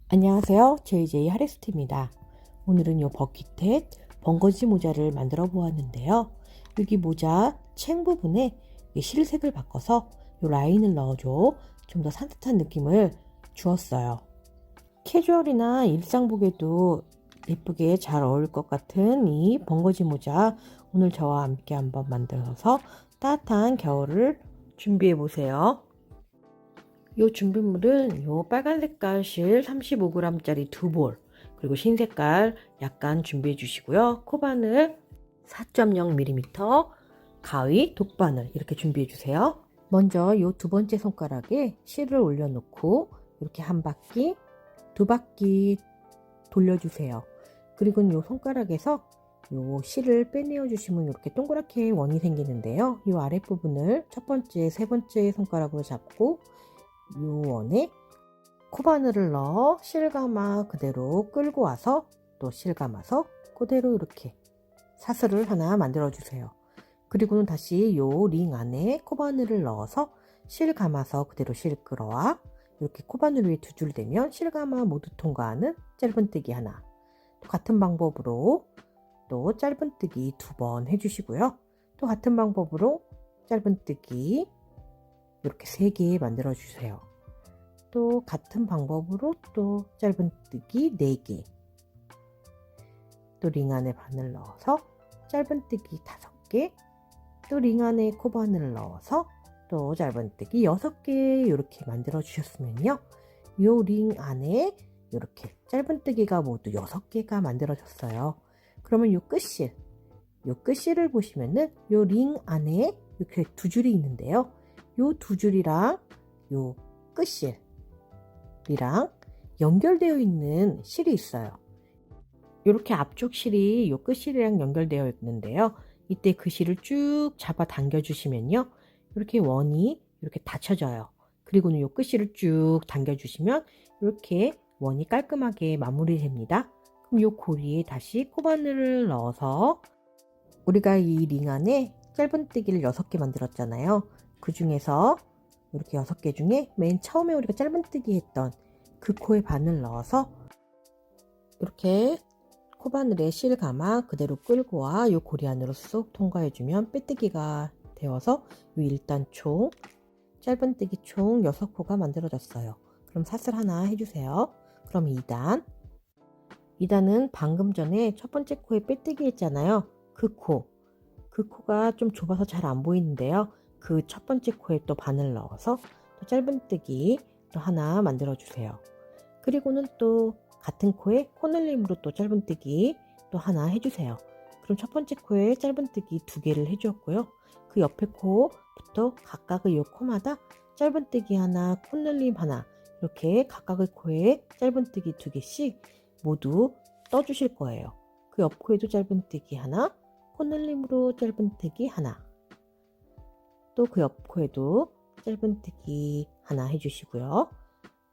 안녕하세요. JJ 하레스트입니다. 오늘은 요 버킷햇 벙거지 모자를 만들어 보았는데요. 여기 모자 챙 부분에 실색을 바꿔서 요 라인을 넣어줘 좀 더 산뜻한 느낌을 주었어요. 캐주얼이나 일상복에도 예쁘게 잘 어울릴 것 같은 이 벙거지 모자, 오늘 저와 함께 한번 만들어서 따뜻한 겨울을 준비해 보세요. 요 준비물은 요 빨간 색깔 실 35g짜리 2볼, 그리고 흰 색깔 약간 준비해 주시고요. 코바늘 4.0mm, 가위, 독바늘 이렇게 준비해 주세요. 먼저 요 두 번째 손가락에 실을 올려놓고 이렇게 한 바퀴, 두 바퀴 돌려주세요. 그리고 요 손가락에서 요 실을 빼내어 주시면 이렇게 동그랗게 원이 생기는데요. 요 아랫부분을 첫 번째, 세 번째 손가락으로 잡고 요 원에 코바늘을 넣어 실감아 그대로 끌고 와서 또 실감아서 그대로 이렇게 사슬을 하나 만들어 주세요. 그리고는 다시 요 링 안에 코바늘을 넣어서 실감아서 그대로 실 끌어와 이렇게 코바늘 위에 두 줄 대면 실감아 모두 통과하는 짧은뜨기 하나, 또 같은 방법으로 또 짧은뜨기 두 번 해주시고요. 또 같은 방법으로 짧은뜨기 이렇게 3개 만들어 주세요. 또 같은 방법으로 또 짧은뜨기 4개, 또 링 안에 바늘 넣어서 짧은뜨기 5개, 또 링 안에 코바늘을 넣어서 또 짧은뜨기 6개 이렇게 만들어 주셨으면요, 요 링 안에 이렇게 짧은뜨기가 모두 6개가 만들어졌어요. 그러면 요 끝실을 보시면은 요 링 안에 이렇게 두 줄이 있는데요. 요 두 줄이랑 요 끝실이랑 연결되어 있는 실이 있어요. 이렇게 앞쪽 실이 요 끝실이랑 연결되어 있는데요. 이때 그 실을 쭉 잡아 당겨 주시면요, 이렇게 원이 이렇게 닫혀져요. 그리고는 요 끝실을 쭉 당겨 주시면 이렇게 원이 깔끔하게 마무리됩니다. 그럼 요 고리에 다시 코바늘을 넣어서 우리가 이 링 안에 짧은뜨기를 6개 만들었잖아요. 그 중에서 이렇게 6개 중에 맨 처음에 우리가 짧은뜨기 했던 그 코에 바늘 넣어서 이렇게 코바늘에 실 감아 그대로 끌고 와 요 고리 안으로 쏙 통과해주면 빼뜨기가 되어서 요 1단 총 짧은뜨기 총 6코가 만들어졌어요. 그럼 사슬 하나 해주세요. 그럼 2단은 방금 전에 첫 번째 코에 빼뜨기 했잖아요. 그 코가 좀 좁아서 잘 안 보이는데요. 그 첫 번째 코에 또 바늘 넣어서 또 짧은뜨기 또 하나 만들어 주세요. 그리고는 또 같은 코에 코늘림으로 또 짧은뜨기 또 하나 해주세요. 그럼 첫 번째 코에 짧은뜨기 2개를 해주었고요. 그 옆에 코부터 각각의 요 코마다 짧은뜨기 하나, 코늘림 하나, 이렇게 각각의 코에 짧은뜨기 2개씩 모두 떠주실 거예요. 그 옆 코에도 짧은뜨기 하나, 코늘림으로 짧은뜨기 하나, 또 그 옆 코에도 짧은뜨기 하나 해주시고요.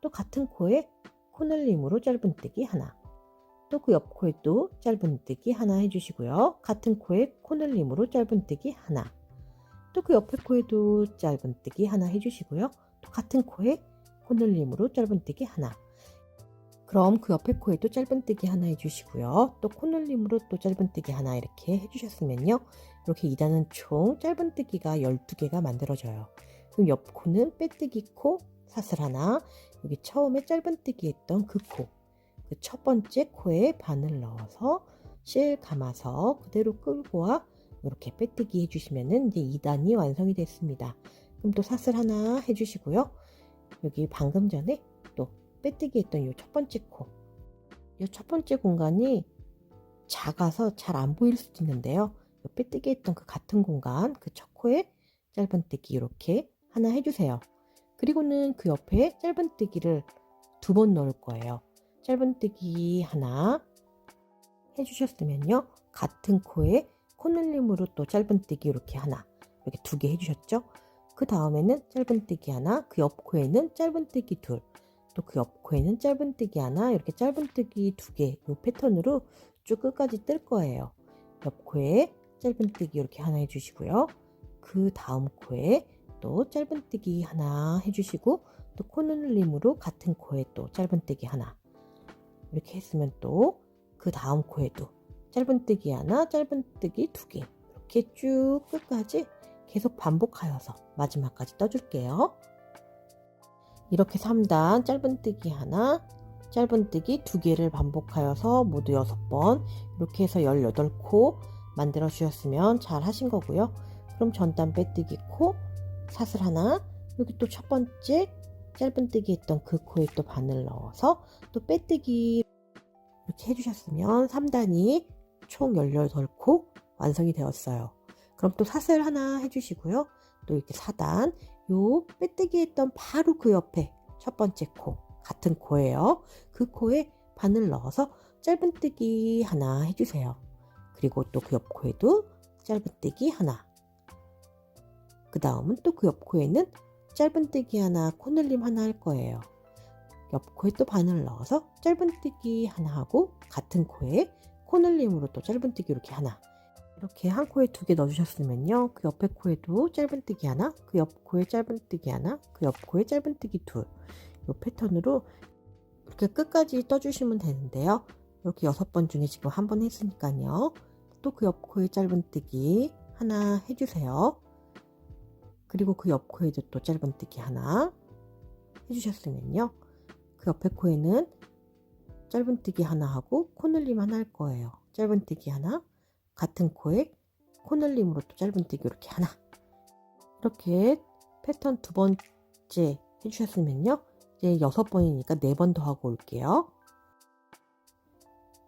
또 같은 코에 코늘림으로 짧은뜨기 하나, 또 그 옆 코에도 짧은뜨기 하나 해주시고요. 같은 코에 코늘림으로 짧은뜨기 하나, 또 그 옆에 코에도 짧은뜨기 하나 해주시고요. 또 같은 코에 코늘림으로 짧은뜨기 하나, 그럼 그 옆에 코에도 짧은뜨기 하나 해주시고요. 또 코늘림으로 또 짧은뜨기 하나 이렇게 해주셨으면요, 이렇게 2단은 총 짧은뜨기가 12개가 만들어져요. 그럼 옆 코는 빼뜨기 코 사슬 하나, 여기 처음에 짧은뜨기 했던 그 코, 그 첫 번째 코에 바늘 넣어서 실 감아서 그대로 끌고 와 이렇게 빼뜨기 해주시면은 이제 2단이 완성이 됐습니다. 그럼 또 사슬 하나 해주시고요. 여기 방금 전에 또 빼뜨기 했던 이 첫 번째 코, 이 첫 번째 공간이 작아서 잘 안 보일 수도 있는데요. 이 빼뜨기 했던 그 같은 공간, 그 첫 코에 짧은뜨기 이렇게 하나 해주세요. 그리고는 그 옆에 짧은뜨기를 2번 넣을 거예요. 짧은뜨기 하나 해주셨으면요, 같은 코에 코늘림으로 또 짧은뜨기 이렇게 하나, 이렇게 2개 해주셨죠. 그 다음에는 짧은뜨기 하나, 그 옆 코에는 짧은뜨기 둘, 또 그 옆 코에는 짧은뜨기 하나, 이렇게 짧은뜨기 2개 이 패턴으로 쭉 끝까지 뜰 거예요. 옆 코에 짧은뜨기 이렇게 하나 해주시고요. 그 다음 코에 또 짧은뜨기 하나 해주시고, 또 코늘림으로 같은 코에 또 짧은뜨기 하나, 이렇게 했으면 또 그 다음 코에도 짧은뜨기 하나, 짧은뜨기 두 개 이렇게 쭉 끝까지 계속 반복하여서 마지막까지 떠줄게요. 이렇게 3단 짧은뜨기 하나, 짧은뜨기 두 개를 반복하여서 모두 6번 이렇게 해서 18코 만들어 주셨으면 잘 하신 거고요. 그럼 전단 빼뜨기 코, 사슬 하나, 여기 또 첫 번째 짧은뜨기 했던 그 코에 또 바늘 넣어서 또 빼뜨기 이렇게 해주셨으면 3단이 총 18코 완성이 되었어요. 그럼 또 사슬 하나 해주시고요. 또 이렇게 4단 요 빼뜨기 했던 바로 그 옆에 첫 번째 코 같은 코예요. 그 코에 바늘 넣어서 짧은뜨기 하나 해주세요. 그리고 또 그 옆 코에도 짧은뜨기 하나. 그 다음은 또 그 옆 코에는 짧은뜨기 하나, 코늘림 하나 할 거예요. 옆 코에 또 바늘 넣어서 짧은뜨기 하나 하고 같은 코에 코늘림으로 또 짧은뜨기 이렇게 하나. 이렇게 한 코에 2개 넣어주셨으면요. 그 옆에 코에도 짧은뜨기 하나, 그 옆 코에 짧은뜨기 하나, 그 옆 코에 짧은뜨기 둘. 이 패턴으로 이렇게 끝까지 떠주시면 되는데요. 이렇게 6번 중에 지금 한 번 했으니까요. 또 그 옆 코에 짧은뜨기 하나 해주세요. 그리고 그 옆 코에도 또 짧은뜨기 하나 해주셨으면요. 그 옆에 코에는 짧은뜨기 하나 하고 코늘림 하나 할 거예요. 짧은뜨기 하나, 같은 코에 코늘림으로 또 짧은뜨기 이렇게 하나. 이렇게 패턴 2번째 해주셨으면요. 이제 6번이니까 4번 더 하고 올게요.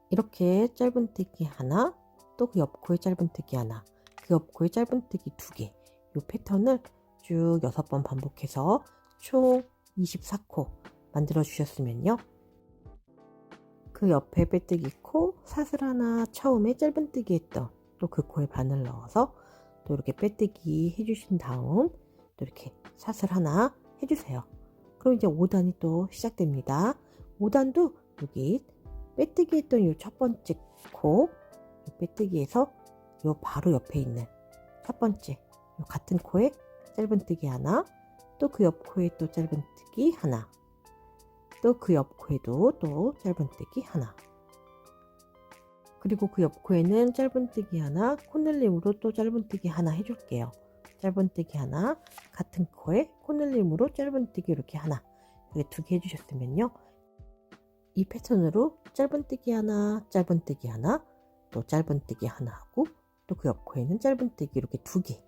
이렇게 짧은뜨기 하나, 또 그 옆 코에 짧은뜨기 하나, 그 옆 코에 짧은뜨기 2개. 이 패턴을 쭉 6번 반복해서 총 24코 만들어 주셨으면요. 그 옆에 빼뜨기 코, 사슬 하나 처음에 짧은뜨기 했던 또 그 코에 바늘 넣어서 또 이렇게 빼뜨기 해주신 다음 또 이렇게 사슬 하나 해주세요. 그럼 이제 5단이 또 시작됩니다. 5단도 여기 빼뜨기 했던 이 첫 번째 코, 이 빼뜨기에서 이 바로 옆에 있는 첫 번째 이 같은 코에 짧은뜨기 하나, 또 그 옆 코에 또 짧은뜨기 하나, 또 그 옆 코에도 또 짧은뜨기 하나. 그리고 그 옆 코에는 짧은뜨기 하나, 코늘림으로 또 짧은뜨기 하나 해줄게요. 짧은뜨기 하나, 같은 코에 코늘림으로 짧은뜨기 이렇게 하나. 이렇게 2개 해주셨으면요. 이 패턴으로 짧은뜨기 하나, 짧은뜨기 하나, 또 짧은뜨기 하나 하고 또 그 옆 코에는 짧은뜨기 이렇게 2개.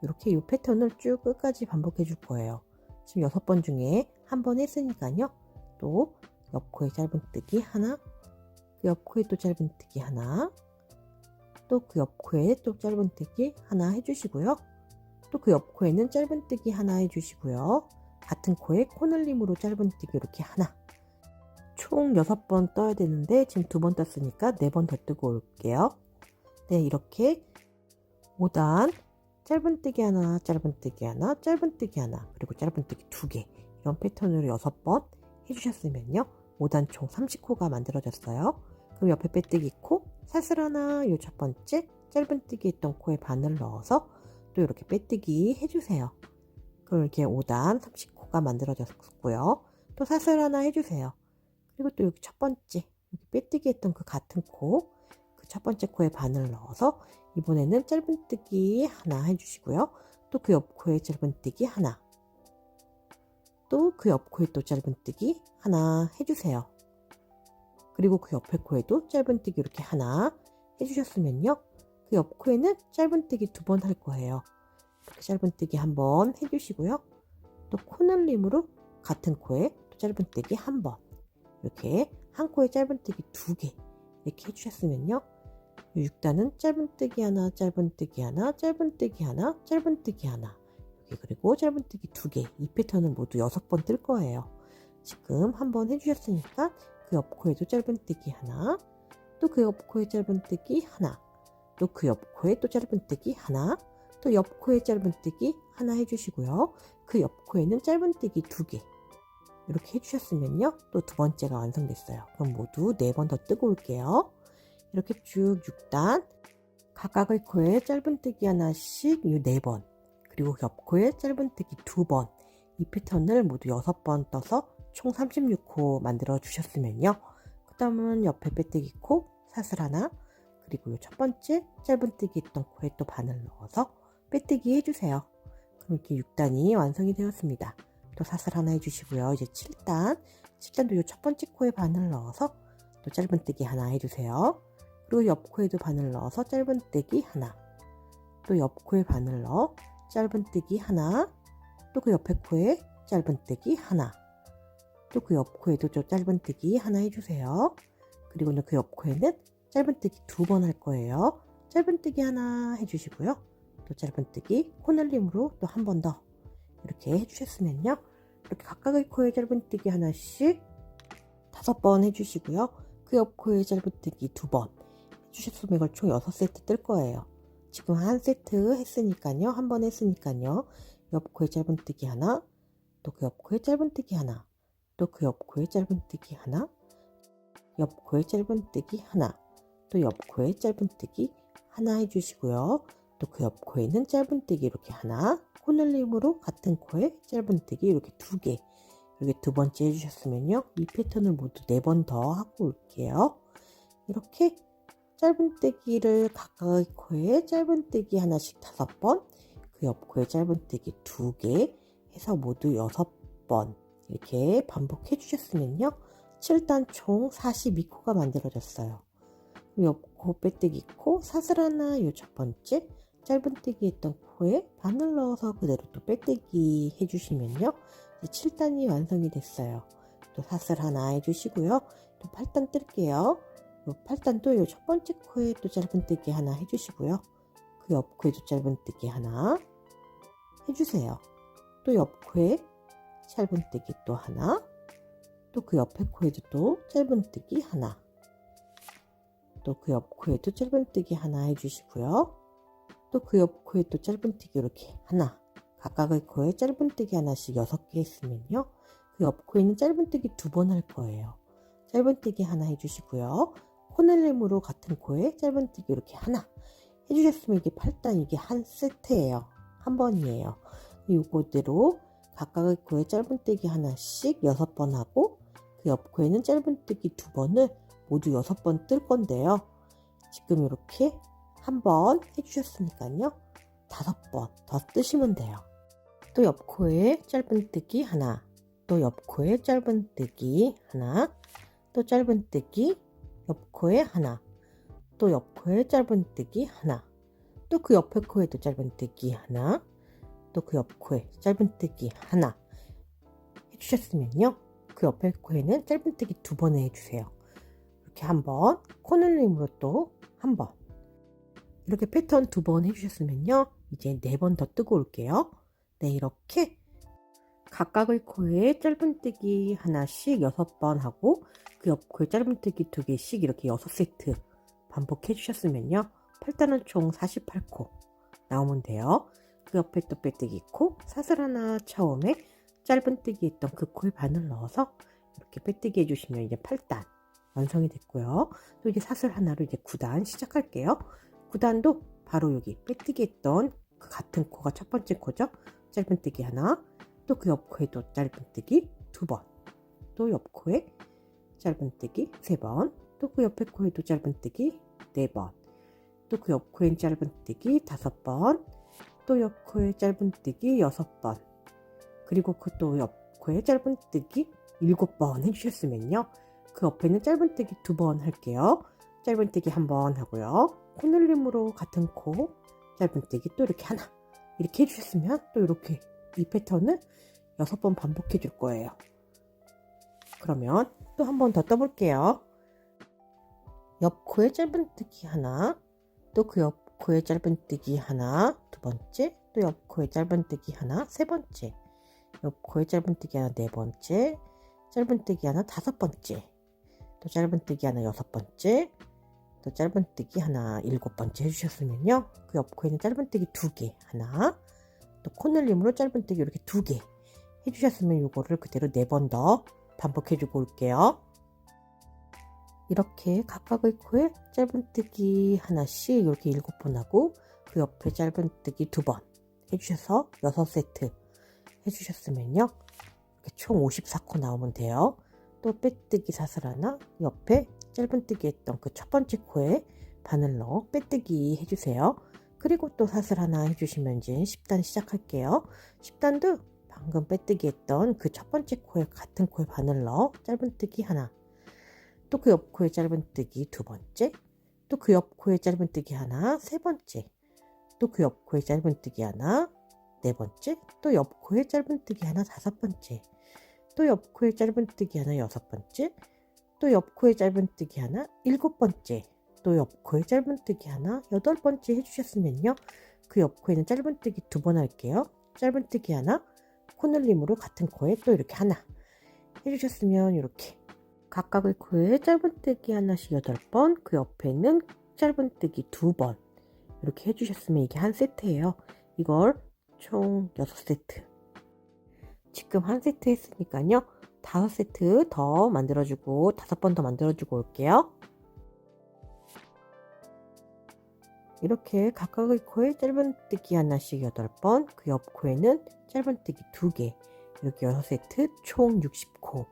이렇게 이 패턴을 쭉 끝까지 반복해 줄 거예요. 지금 6번 중에 한 번 했으니까요. 또 옆 코에 짧은뜨기 하나, 그 옆 코에 또 짧은뜨기 하나, 또 그 옆 코에 또 짧은뜨기 하나 해주시고요. 또 그 옆 코에는 짧은뜨기 하나 해주시고요. 같은 코에 코늘림으로 짧은뜨기 이렇게 하나. 총 6번 떠야 되는데 지금 2번 떴으니까 4번 더 뜨고 올게요. 네, 이렇게 5단 짧은뜨기 하나, 짧은뜨기 하나, 짧은뜨기 하나, 그리고 짧은뜨기 2개 이런 패턴으로 6번 해주셨으면요. 5단 총 30코가 만들어졌어요. 그럼 옆에 빼뜨기 코, 사슬 하나, 요 첫 번째 짧은뜨기 했던 코에 바늘 넣어서 또 이렇게 빼뜨기 해주세요. 그럼 이렇게 5단 30코가 만들어졌고요. 또 사슬 하나 해주세요. 그리고 또 여기 첫 번째 여기 빼뜨기 했던 그 같은 코, 그 첫 번째 코에 바늘 넣어서 이번에는 짧은뜨기 하나 해주시고요. 또 그 옆 코에 짧은뜨기 하나, 또 그 옆 코에 또 짧은뜨기 하나 해주세요. 그리고 그 옆에 코에도 짧은뜨기 이렇게 하나 해주셨으면요. 그 옆 코에는 짧은뜨기 2번 할 거예요. 이렇게 짧은뜨기 한번 해주시고요. 또 코늘림으로 같은 코에 또 짧은뜨기 한 번. 이렇게 한 코에 짧은뜨기 2개 이렇게 해주셨으면요. 6단은 짧은뜨기 하나, 짧은뜨기 하나, 짧은뜨기 하나, 짧은뜨기 하나. 여기 그리고 짧은뜨기 2개. 이 패턴을 모두 6번 뜰 거예요. 지금 한번 해주셨으니까 그 옆 코에도 짧은뜨기 하나, 또 그 옆 코에 짧은뜨기 하나, 또 그 옆 코에 또 짧은뜨기 하나, 또 옆 코에 짧은뜨기 하나 해주시고요. 그 옆 코에는 짧은뜨기 2개. 이렇게 해주셨으면요. 또 2번째가 완성됐어요. 그럼 모두 4번 더 뜨고 올게요. 이렇게 쭉 6단 각각의 코에 짧은뜨기 하나씩 이 4번, 그리고 옆 코에 짧은뜨기 2번, 이 패턴을 모두 6번 떠서 총 36코 만들어 주셨으면요. 그 그다음은 옆에 빼뜨기 코 사슬 하나, 그리고 첫 번째 짧은뜨기 했던 코에 또 바늘 넣어서 빼뜨기 해주세요. 그럼 이렇게 6단이 완성이 되었습니다. 또 사슬 하나 해주시고요. 이제 7단도 이 첫 번째 코에 바늘 넣어서 또 짧은뜨기 하나 해주세요. 그리고 옆 코에도 바늘 넣어서 짧은뜨기 하나, 또 옆 코에 바늘 넣어 짧은뜨기 하나, 또 그 옆에 코에 짧은뜨기 하나, 또 그 옆 코에도 좀 짧은뜨기 하나 해주세요. 그리고 그 옆 코에는 짧은뜨기 2번 할 거예요. 짧은뜨기 하나 해주시고요. 또 짧은뜨기 코늘림으로 또 한 번 더 이렇게 해주셨으면요. 이렇게 각각의 코에 짧은뜨기 하나씩 5번 해주시고요. 그 옆 코에 짧은뜨기 2번 해주셨으면 이걸 총 6세트 뜰 거예요. 지금 한 세트 했으니까요. 한 번 했으니까요. 옆 코에 짧은뜨기 하나, 또 그 옆 코에 짧은뜨기 하나, 또 그 옆 코에 짧은뜨기 하나, 옆 코에 짧은뜨기 하나, 또 옆 코에 짧은뜨기 하나 해주시고요. 또 그 옆 코에는 짧은뜨기 이렇게 하나, 코늘림으로 같은 코에 짧은뜨기 이렇게 2개, 이렇게 2번째 해주셨으면요. 이 패턴을 모두 4번 더 하고 올게요. 이렇게 짧은뜨기를 각각의 코에 짧은뜨기 하나씩 5번, 그 옆 코에 짧은뜨기 2개 해서 모두 6번 이렇게 반복해 주셨으면요. 7단 총 42코가 만들어졌어요. 옆 코 빼뜨기 코 사슬 하나, 요 첫 번째 짧은뜨기 했던 코에 바늘 넣어서 그대로 또 빼뜨기 해주시면요. 7단이 완성이 됐어요. 또 사슬 하나 해주시고요. 또 8단 뜰게요. 8단도 요 첫 번째 코에 또 짧은뜨기 하나 해주시고요. 그 옆 코에도 짧은뜨기 하나 해주세요. 또 옆 코에 짧은뜨기 또 하나, 또 그 옆에 코에도 또 짧은뜨기 하나, 또 그 옆 코에도 짧은뜨기 하나 해주시고요. 또 그 옆 코에 또 짧은뜨기 이렇게 하나, 각각의 코에 짧은뜨기 하나씩 6개 했으면요. 그 옆 코에는 짧은뜨기 2번 할 거예요. 짧은뜨기 하나 해주시고요. 코늘림으로 같은 코에 짧은뜨기 이렇게 하나 해주셨으면 이게 8단 이게 한 세트예요. 한 번이에요. 이거대로 각각의 코에 짧은뜨기 하나씩 6번 하고 그 옆 코에는 짧은뜨기 2번을 모두 6번 뜰 건데요. 지금 이렇게 한 번 해주셨으니까요. 5번 더 뜨시면 돼요. 또 옆 코에 짧은뜨기 하나, 또 옆 코에 짧은뜨기 하나, 또 짧은뜨기 옆 코에 하나, 또 옆 코에 짧은뜨기 하나, 또 그 옆에 코에도 짧은뜨기 하나, 또 그 옆 코에 짧은뜨기 하나 해주셨으면요. 그 옆에 코에는 짧은뜨기 2번 해주세요. 이렇게 한번 코늘림으로 또 한 번 이렇게 패턴 2번 해주셨으면요. 이제 4번 더 뜨고 올게요. 네, 이렇게 각각의 코에 짧은뜨기 하나씩 6번 하고 그 옆 코에 짧은뜨기 2개씩 이렇게 6세트 반복해 주셨으면요. 8단은 총 48코 나오면 돼요. 그 옆에 또 빼뜨기 코 사슬 하나 처음에 짧은뜨기 했던 그 코에 바늘 넣어서 이렇게 빼뜨기 해주시면 이제 8단 완성이 됐고요. 또 이제 사슬 하나로 이제 9단 시작할게요. 9단도 바로 여기 빼뜨기 했던 그 같은 코가 첫 번째 코죠. 짧은뜨기 하나, 또 그 옆 코에도 짧은뜨기 2번, 또 옆 코에 짧은뜨기 3번, 또 그 옆에 코에도 짧은뜨기 4번, 또 그 옆 코엔 짧은뜨기 5번, 또 옆 코에 짧은뜨기 6번, 그리고 그 또 옆 코에 짧은뜨기 7번 해주셨으면요. 그 옆에는 짧은뜨기 2번 할게요. 짧은뜨기 1번 하고요. 코늘림으로 같은 코 짧은뜨기 또 이렇게 하나 이렇게 해주셨으면 또 이렇게 이 패턴을 6번 반복해 줄 거예요. 그러면 또 한 번 더 떠볼게요. 옆 코에 짧은뜨기 하나, 또 그 옆 코에 짧은뜨기 하나, 2번째, 또 옆 코에 짧은뜨기 하나, 3번째, 옆 코에 짧은뜨기 하나, 4번째, 짧은뜨기 하나, 5번째, 또 짧은뜨기 하나, 6번째, 또 짧은뜨기 하나, 7번째 해주셨으면요. 그 옆 코에는 짧은뜨기 2개 하나, 또 코늘림으로 짧은뜨기 이렇게 2개 해주셨으면 이거를 그대로 4번 더 반복해주고 올게요. 이렇게 각각의 코에 짧은뜨기 하나씩 이렇게 7번 하고 그 옆에 짧은뜨기 2번 해주셔서 6세트 해주셨으면요. 이렇게 총 54코 나오면 돼요. 또 빼뜨기 사슬 하나, 옆에 짧은뜨기 했던 그 첫 번째 코에 바늘 넣어 빼뜨기 해주세요. 그리고 또 사슬 하나 해주시면 이제 10단 시작할게요. 10단도 방금 빼뜨기 했던 그 첫 번째 코에 같은 코에 바늘 넣어 짧은뜨기 하나, 또 그 옆 코에 짧은뜨기 두 번째, 또 그 옆 코에 짧은뜨기 하나 세 번째, 또 그 옆 코에 짧은뜨기 하나 네 번째, 또 옆 코에 짧은뜨기 하나 다섯 번째, 또 옆 코에 짧은뜨기 하나 여섯 번째, 또 옆 코에 짧은뜨기 하나 일곱 번째, 또 옆 코에 짧은뜨기 하나 여덟 번째 해주셨으면요. 그 옆 코에는 짧은뜨기 두 번 할게요. 짧은뜨기 하나, 코늘림으로 같은 코에 또 이렇게 하나 해주셨으면 이렇게 각각의 코에 짧은뜨기 하나씩 8번, 그 옆에는 짧은뜨기 2번 이렇게 해주셨으면 이게 한 세트예요. 이걸 총 6세트. 지금 한 세트 했으니까요. 5세트 더 만들어주고 5번 더 만들어주고 올게요. 이렇게 각각의 코에 짧은뜨기 하나씩 8번, 그 옆 코에는 짧은뜨기 2개, 이렇게 6세트 총 60코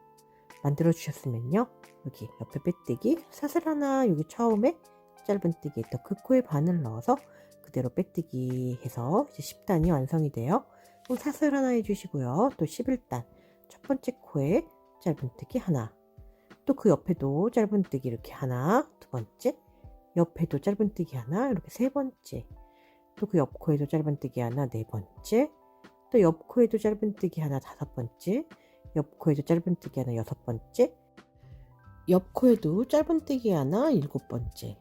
만들어 주셨으면요. 여기 옆에 빼뜨기 사슬 하나, 여기 처음에 짧은뜨기 했던 그 코에 바늘 넣어서 그대로 빼뜨기 해서 이제 10단이 완성이 돼요. 또 사슬 하나 해주시고요. 또 11단 첫 번째 코에 짧은뜨기 하나, 또 그 옆에도 짧은뜨기 이렇게 하나 두 번째, 옆에도 짧은뜨기 하나 이렇게 세 번째, 또 그 옆 코에도 짧은뜨기 하나 네 번째, 또 옆 코에도 짧은뜨기 하나 다섯 번째, 옆 코에도 짧은뜨기 하나 여섯 번째, 옆 코에도 짧은뜨기 하나 일곱 번째,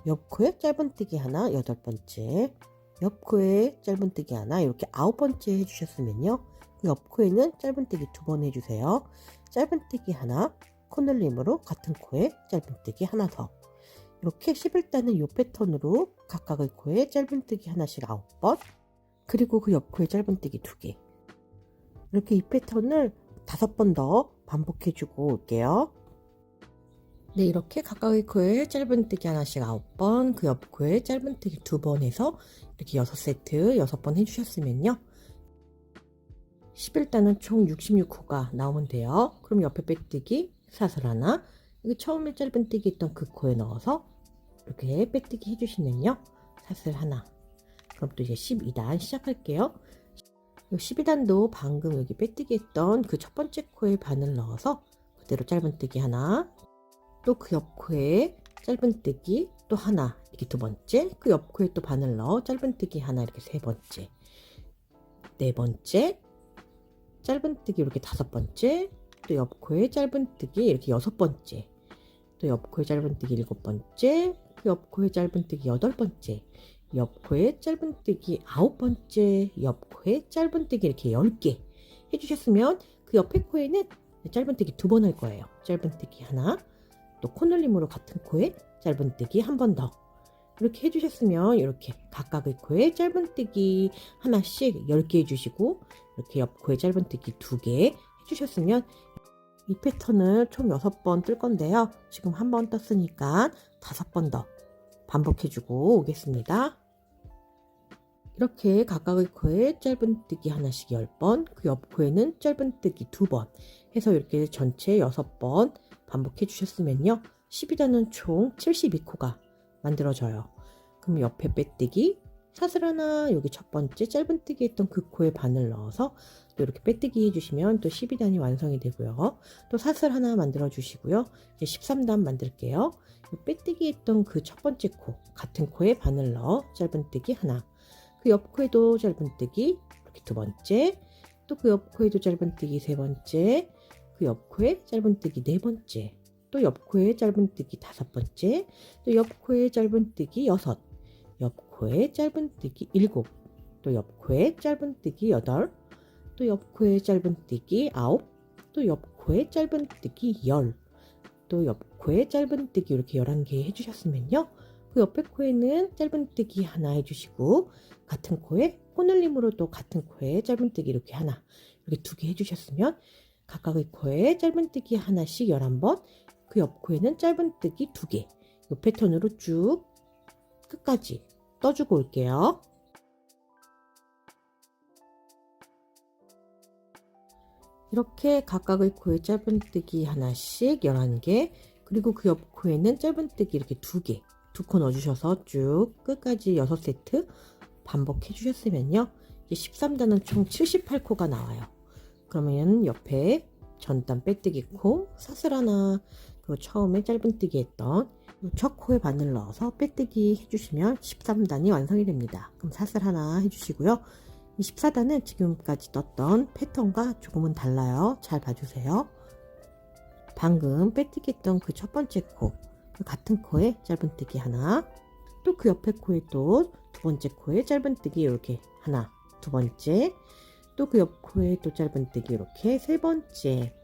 옆 코에 짧은뜨기 하나 여덟 번째, 옆 코에 짧은뜨기 하나 이렇게 아홉 번째 해주셨으면요. 그 옆 코에는 짧은뜨기 두 번 해주세요. 짧은뜨기 하나, 코늘림으로 같은 코에 짧은뜨기 하나 더. 이렇게 11단은 이 패턴으로 각각의 코에 짧은뜨기 하나씩 9번, 그리고 그 옆 코에 짧은뜨기 2개. 이렇게 이 패턴을 5번 더 반복해주고 올게요. 네, 이렇게 각각의 코에 짧은뜨기 하나씩 9번, 그 옆 코에 짧은뜨기 2번 해서 이렇게 6세트 6번 해주셨으면요. 11단은 총 66코가 나오면 돼요. 그럼 옆에 빼뜨기 사슬 하나, 여기 처음에 짧은뜨기 했던 그 코에 넣어서 이렇게 빼뜨기 해주시면요. 사슬 하나. 그럼 또 이제 12단 시작할게요. 12단도 방금 여기 빼뜨기 했던 그 첫 번째 코에 바늘 넣어서 그대로 짧은뜨기 하나, 또 그 옆 코에 짧은뜨기 또 하나 이렇게 두 번째, 그 옆 코에 또 바늘 넣어 짧은뜨기 하나 이렇게 세 번째, 네 번째, 짧은뜨기 이렇게 다섯 번째, 또 옆 코에 짧은뜨기 이렇게 여섯 번째, 또 옆 코에 짧은뜨기 일곱 번째, 그 옆 코에 짧은뜨기 여덟 번째, 옆 코에 짧은뜨기 아홉 번째, 옆 코에 짧은뜨기 이렇게 10개 해주셨으면 그 옆에 코에는 짧은뜨기 두 번 할 거예요. 짧은뜨기 하나, 또 코늘림으로 같은 코에 짧은뜨기 한 번 더. 이렇게 해주셨으면 이렇게 각각의 코에 짧은뜨기 하나씩 10개 해주시고 이렇게 옆 코에 짧은뜨기 2개 해주셨으면 이 패턴을 총 6번 뜰 건데요. 지금 한 번 떴으니까 5번 더 반복해주고 오겠습니다. 이렇게 각각의 코에 짧은뜨기 하나씩 10번, 그 옆 코에는 짧은뜨기 2번 해서 이렇게 전체 6번 반복해 주셨으면요. 12단은 총 72코가 만들어져요. 그럼 옆에 빼뜨기 사슬 하나, 여기 첫 번째 짧은뜨기 했던 그 코에 바늘 넣어서 또 이렇게 빼뜨기 해주시면 또 12단이 완성이 되고요. 또 사슬 하나 만들어 주시고요. 이제 13단 만들게요. 빼뜨기 했던 그 첫 번째 코, 같은 코에 바늘 넣어 짧은뜨기 하나, 그 옆 코에도 짧은뜨기 이렇게 두 번째, 또 그 옆 코에도 짧은뜨기 세 번째, 그 옆 코에 짧은뜨기 네 번째, 또 옆 코에 짧은뜨기 다섯 번째, 또 옆 코에 짧은뜨기 여섯, 옆 코에 짧은뜨기 일곱, 또 옆 코에 짧은뜨기 여덟, 또 옆 코에 짧은뜨기 아홉, 또 옆 코에 짧은뜨기 열, 또 옆 코에 짧은뜨기 이렇게 11개 해주셨으면요. 그 옆에 코에는 짧은뜨기 하나 해주시고 같은 코에 코늘림으로 또 같은 코에 짧은뜨기 이렇게 하나, 이렇게 2개 해주셨으면 각각의 코에 짧은뜨기 하나씩 11번, 그 옆 코에는 짧은뜨기 2개, 이 패턴으로 쭉 끝까지 떠주고 올게요. 이렇게 각각의 코에 짧은뜨기 하나씩 11개, 그리고 그 옆 코에는 짧은뜨기 이렇게 2개, 2코 넣어주셔서 쭉 끝까지 6세트 반복해 주셨으면요, 이제 13단은 총 78코가 나와요. 그러면 옆에 전단 빼뜨기 코, 사슬 하나, 그리고 처음에 짧은뜨기 했던 첫 코에 바늘 넣어서 빼뜨기 해주시면 13단이 완성이 됩니다. 그럼 사슬 하나 해주시고요. 이 14단은 지금까지 떴던 패턴과 조금은 달라요. 잘 봐주세요. 방금 빼뜨기 했던 그 첫 번째 코, 그 같은 코에 짧은뜨기 하나, 또 그 옆에 코에 또 두 번째 코에 짧은뜨기 이렇게 하나, 두 번째, 또 그 옆 코에 또 짧은뜨기 이렇게 세 번째,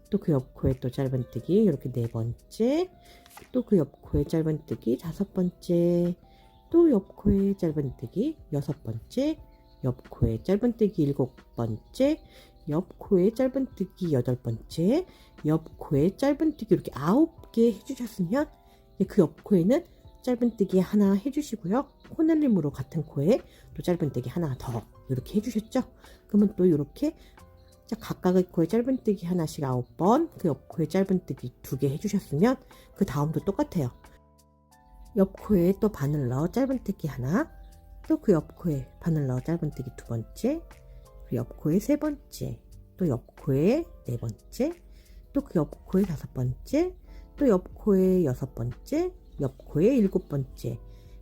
또 그 옆 코에 또 짧은뜨기 이렇게 네 번째, 또 그 옆 코에 짧은뜨기 다섯 번째, 또 옆 코에 짧은뜨기 여섯 번째, 옆 코에 짧은뜨기 일곱 번째, 옆 코에 짧은뜨기 여덟 번째, 옆 코에 짧은뜨기 이렇게 9개 해주셨으면 그 옆 코에는 짧은뜨기 하나 해주시고요. 코늘림으로 같은 코에 또 짧은뜨기 하나 더 이렇게 해주셨죠? 그러면 또 이렇게 각각의 코에 짧은뜨기 하나씩 9번, 그 옆 코에 짧은뜨기 2개 해주셨으면 그 다음도 똑같아요. 옆 코에 또 바늘 넣어 짧은뜨기 하나, 또 그 옆 코에 바늘 넣어 짧은뜨기 두 번째, 그 옆 코에 세 번째, 또 옆 코에 네 번째, 또 그 옆 코에 다섯 번째, 또 옆 코에 여섯 번째, 옆 코에 일곱 번째,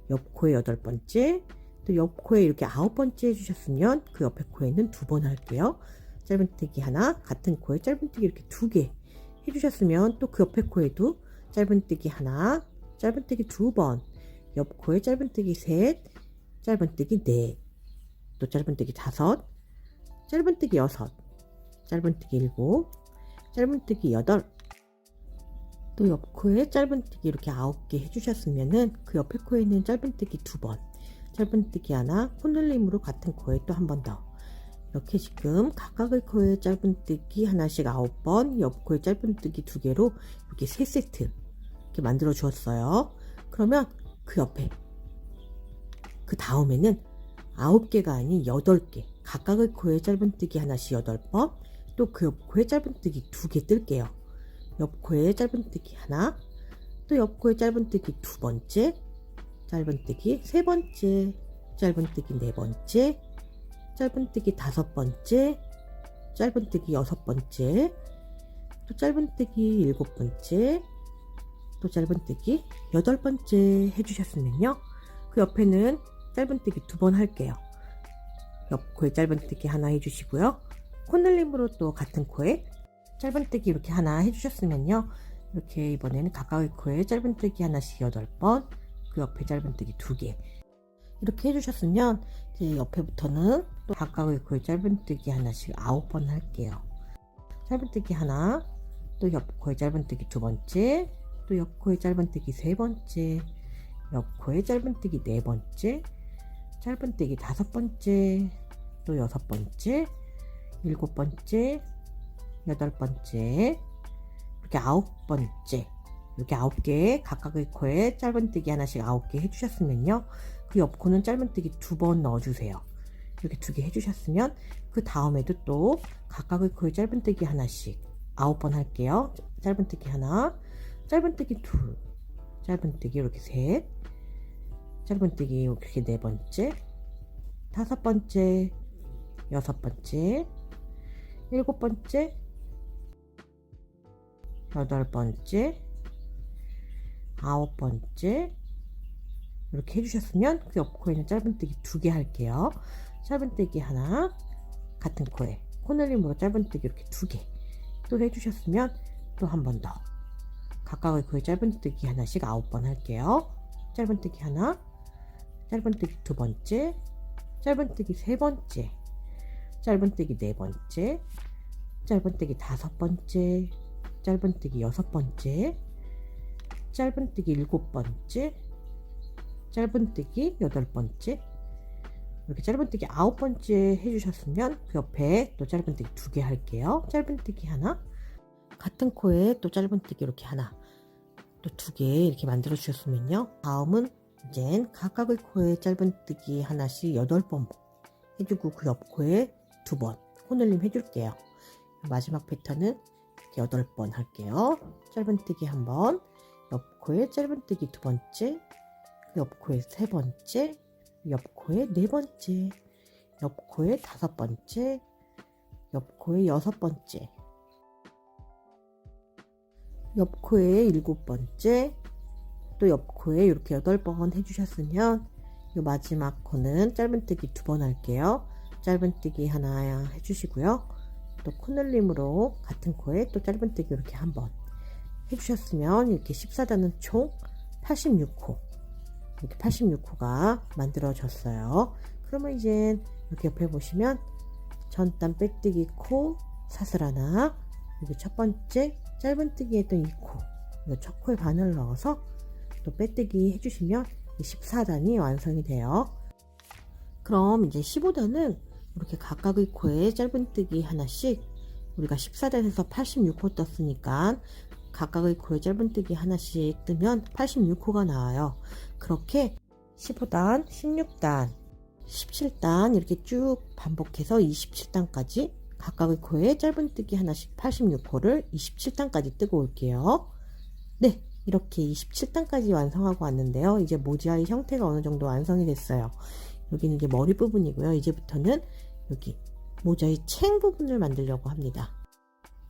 옆 코에 여덟 번째, 또 옆 코에 이렇게 9번째 해주셨으면 그 옆에 코에는 2번 할게요. 짧은뜨기 하나, 같은 코에 짧은뜨기 이렇게 2개 해주셨으면 또 그 옆에 코에도 짧은뜨기 하나, 짧은뜨기 2번, 옆 코에 짧은뜨기 셋, 짧은뜨기 넷, 또 짧은뜨기 5, 짧은뜨기 6, 짧은뜨기 7, 짧은뜨기 8, 또 옆 코에 짧은뜨기 이렇게 9개 해주셨으면은 그 옆에 코에는 짧은뜨기 2번, 짧은뜨기 하나, 코늘림으로 같은 코에 또 한 번 더. 이렇게 지금 각각의 코에 짧은뜨기 하나씩 9번, 옆 코에 짧은뜨기 2개로 이렇게 3세트 이렇게 만들어 주었어요. 그러면 그 옆에 그 다음에는 9개가 아닌 8개, 각각의 코에 짧은뜨기 하나씩 8번, 또 그 옆 코에 짧은뜨기 2개 뜰게요. 옆 코에 짧은뜨기 하나, 또 옆 코에 짧은뜨기 2번째, 짧은뜨기 3번째, 짧은뜨기 4번째, 짧은뜨기 5번째, 짧은뜨기 6번째, 또 짧은뜨기 7번째, 또 짧은뜨기 8번째 해주셨으면요, 그 옆에는 짧은뜨기 2번 할게요. 옆 코에 짧은뜨기 하나 해주시고요. 코늘림으로 또 같은 코에 짧은뜨기 이렇게 하나 해주셨으면요, 이렇게 이번에는 각각의 코에 짧은뜨기 하나씩 8번, 그 옆에 짧은뜨기 2개 이렇게 해주셨으면 이제 옆에부터는 또 각각의 코에 짧은뜨기 하나씩 9번 할게요. 짧은뜨기 하나, 또 옆 코에 짧은뜨기 2번째, 또 옆 코에 짧은뜨기 3번째, 옆 코에 짧은뜨기 4번째, 짧은뜨기 5번째, 또 6번째, 7번째, 8번째, 이렇게 9번째, 이렇게 9개 각각의 코에 짧은뜨기 하나씩 9개 해주셨으면요, 그 옆 코는 짧은뜨기 2번 넣어주세요. 이렇게 2개 해주셨으면 그 다음에도 또 각각의 코에 짧은뜨기 하나씩 9번 할게요. 짧은뜨기 하나, 짧은뜨기 2, 짧은뜨기 이렇게 3, 짧은뜨기 이렇게 4번째, 5번째, 6번째, 7번째, 8번째, 9번째 이렇게 해주셨으면 그 옆 코에는 짧은뜨기 2개 할게요. 짧은뜨기 하나, 같은 코에 코늘림으로 짧은뜨기 이렇게 2개 또 해주셨으면 또 한 번 더 각각의 코에 짧은뜨기 하나씩 9번 할게요. 짧은뜨기 하나, 짧은뜨기 2번째, 짧은뜨기 3번째, 짧은뜨기 4번째, 짧은뜨기 5번째, 짧은뜨기 6번째, 짧은뜨기 7번째, 짧은뜨기 8번째, 이렇게 짧은뜨기 9번째 해주셨으면 그 옆에 또 짧은뜨기 2개 할게요. 짧은뜨기 하나, 같은 코에 또 짧은뜨기 이렇게 하나, 또 2개 이렇게 만들어 주셨으면요, 다음은 이젠 각각의 코에 짧은뜨기 하나씩 8번 해주고 그 옆 코에 2번 코늘림 해줄게요. 마지막 패턴은 이렇게 8번 할게요. 짧은뜨기 1번, 옆코에 짧은뜨기 2번째, 옆코에 3번째, 옆코에 4번째, 옆코에 5번째, 옆코에 6번째, 옆코에 7번째, 또 옆코에 이렇게 8번 해주셨으면 이 마지막 코는 짧은뜨기 2번 할게요. 짧은뜨기 하나 해주시고요. 또 코늘림으로 같은 코에 또 짧은뜨기 이렇게 1번 해주셨으면 이렇게 14단은 총 86코, 이렇게 86코가 만들어졌어요. 그러면 이제 이렇게 옆에 보시면 전단 빼뜨기 코, 사슬 하나, 여기 첫 번째 짧은뜨기 했던 이 코, 이 첫 코에 바늘 넣어서 또 빼뜨기 해주시면 14단이 완성이 돼요. 그럼 이제 15단은 이렇게 각각의 코에 짧은뜨기 하나씩, 우리가 14단에서 86코 떴으니까 각각의 코에 짧은뜨기 하나씩 뜨면 86코가 나와요. 그렇게 15단, 16단, 17단 이렇게 쭉 반복해서 27단까지 각각의 코에 짧은뜨기 하나씩 86코를 27단까지 뜨고 올게요. 네, 이렇게 27단까지 완성하고 왔는데요. 이제 모자의 형태가 어느 정도 완성이 됐어요. 여기는 이제 머리 부분이고요. 이제부터는 여기 모자의 챙 부분을 만들려고 합니다.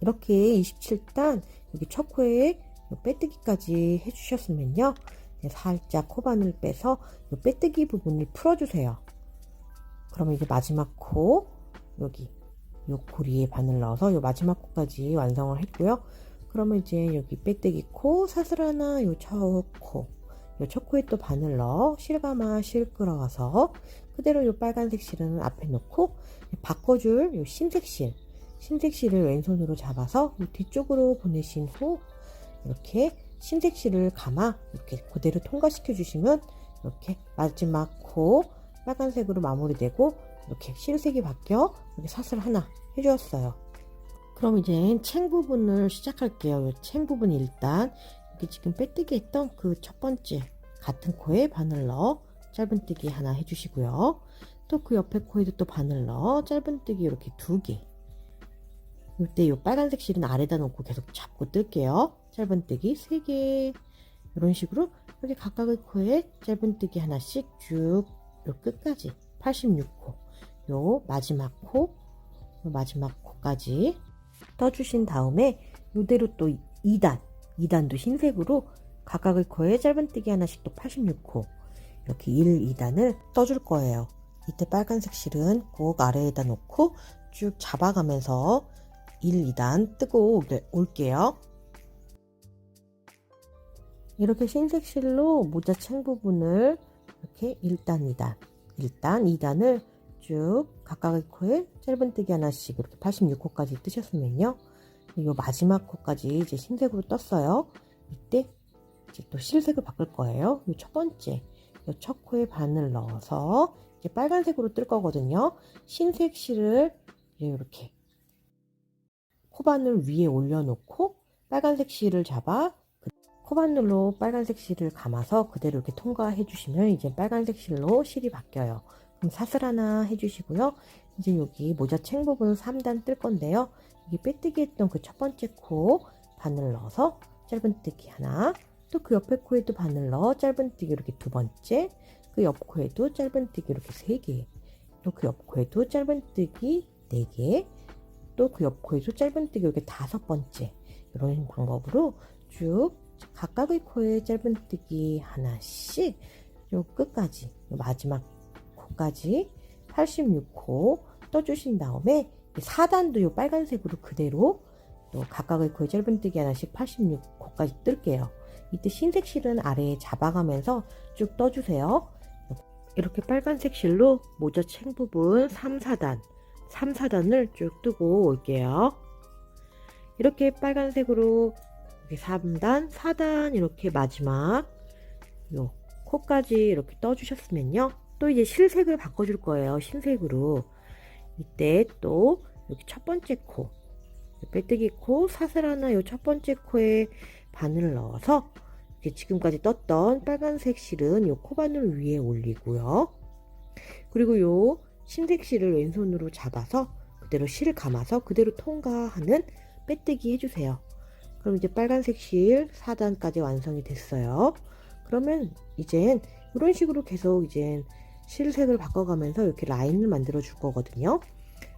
이렇게 27단 여기 첫 코에 빼뜨기까지 해주셨으면요, 살짝 코바늘 빼서 이 빼뜨기 부분을 풀어주세요. 그러면 이제 마지막 코, 여기 이 고리에 바늘 넣어서 이 마지막 코까지 완성을 했고요. 그러면 이제 여기 빼뜨기 코, 사슬 하나, 요 첫 코, 요 첫 코에 또 바늘 넣어 실감아 실 끌어와서 그대로 요 빨간색 실은 앞에 놓고 바꿔줄 요 흰색 실을 왼손으로 잡아서 뒤쪽으로 보내신 후 이렇게 흰색 실을 감아 이렇게 그대로 통과시켜 주시면 이렇게 마지막 코 빨간색으로 마무리되고 이렇게 실색이 바뀌어 이렇게 사슬 하나 해주었어요. 그럼 이제 챙 부분을 시작할게요. 챙 부분 일단 여기 지금 빼뜨기 했던 그 첫 번째 같은 코에 바늘 넣어 짧은뜨기 하나 해주시고요. 또 그 옆에 코에도 또 바늘 넣어 짧은뜨기 이렇게 2개. 이때 이 빨간색 실은 아래다 놓고 계속 잡고 뜰게요. 짧은뜨기 3개. 이런 식으로 여기 각각의 코에 짧은뜨기 하나씩 쭉 요 끝까지 86코, 요 마지막 코까지 떠주신 다음에 이대로 또 2단도 흰색으로 각각의 코에 짧은뜨기 하나씩 또 86코 이렇게 1, 2단을 떠줄 거예요. 이때 빨간색 실은 꼭 아래에다 놓고 쭉 잡아가면서 1, 2단 뜨고 올게요. 이렇게 흰색 실로 모자 챙 부분을 이렇게 1단, 2단을 쭉 각각의 코에 짧은뜨기 하나씩 이렇게 86코까지 뜨셨으면요, 이 마지막 코까지 이제 흰색으로 떴어요. 이때 이제 또 실색을 바꿀 거예요. 이 첫 번째, 이 첫 코에 바늘 넣어서 이제 빨간색으로 뜰 거거든요. 흰색 실을 이렇게 코바늘 위에 올려놓고 빨간색 실을 잡아 코바늘로 빨간색 실을 감아서 그대로 이렇게 통과해 주시면 이제 빨간색 실로 실이 바뀌어요. 그럼 사슬 하나 해주시고요. 이제 여기 모자 챙 부분 3단 뜰 건데요. 여기 빼뜨기 했던 그 첫 번째 코 바늘 넣어서 짧은뜨기 하나, 또 그 옆에 코에도 바늘 넣어 짧은뜨기 이렇게 2번째, 그 옆 코에도 짧은뜨기 이렇게 3개, 또 그 옆 코에도 짧은뜨기 4개, 또 그 옆 코에도 짧은뜨기 이렇게 5번째, 이런 방법으로 쭉 각각의 코에 짧은뜨기 하나씩 요 끝까지, 요 마지막 코까지 86코 떠주신 다음에 4단도 요 빨간색으로 그대로 또 각각의 코에 짧은뜨기 하나씩 86코까지 뜰게요. 이때 흰색 실은 아래에 잡아가면서 쭉 떠주세요. 이렇게 빨간색 실로 모자 챙 부분 3, 4단을 쭉 뜨고 올게요. 이렇게 빨간색으로 3단, 4단 이렇게 마지막 요 코까지 이렇게 떠주셨으면요, 또 이제 실색을 바꿔줄 거예요. 흰색으로. 이때 또 여기 첫 번째 코, 빼뜨기 코, 사슬 하나 요 첫 번째 코에 바늘을 넣어서 이제 지금까지 떴던 빨간색 실은 요 코바늘 위에 올리고요. 그리고 요 흰색 실을 왼손으로 잡아서 그대로 실을 감아서 그대로 통과하는 빼뜨기 해주세요. 그럼 이제 빨간색 실 4단까지 완성이 됐어요. 그러면 이젠 이런 식으로 계속 이젠 실색을 바꿔가면서 이렇게 라인을 만들어 줄 거거든요.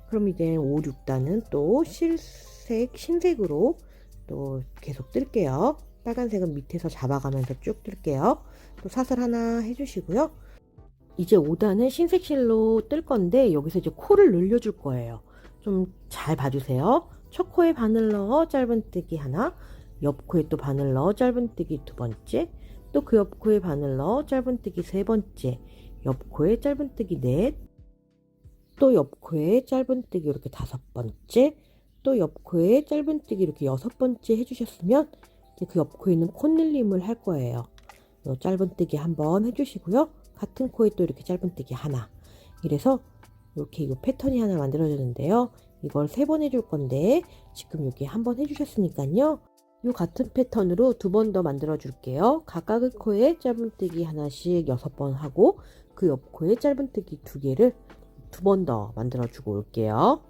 그럼 이제 5, 6단은 또 실색, 흰색으로 또 계속 뜰게요. 빨간색은 밑에서 잡아가면서 쭉 뜰게요. 또 사슬 하나 해주시고요. 이제 5단은 흰색 실로 뜰 건데 여기서 이제 코를 늘려줄 거예요. 좀 잘 봐주세요. 첫 코에 바늘 넣어 짧은뜨기 하나, 옆 코에 또 바늘 넣어 짧은뜨기 두 번째, 또 그 옆 코에 바늘 넣어 짧은뜨기 세 번째, 옆 코에 짧은뜨기 넷, 또 옆 코에 짧은뜨기 이렇게 다섯 번째, 또 옆 코에 짧은뜨기 이렇게 여섯 번째 해주셨으면 이제 그 옆 코에는 콧늘림을 할 거예요. 짧은뜨기 한번 해주시고요. 같은 코에 또 이렇게 짧은뜨기 하나. 이래서 이렇게 이 패턴이 하나 만들어졌는데요. 이걸 3번 해줄 건데 지금 여기 한번 해주셨으니까요. 이 같은 패턴으로 2번 더 만들어 줄게요. 각각의 코에 짧은뜨기 하나씩 6번 하고 그 옆 코에 짧은뜨기 2개를 2번 더 만들어 주고 올게요.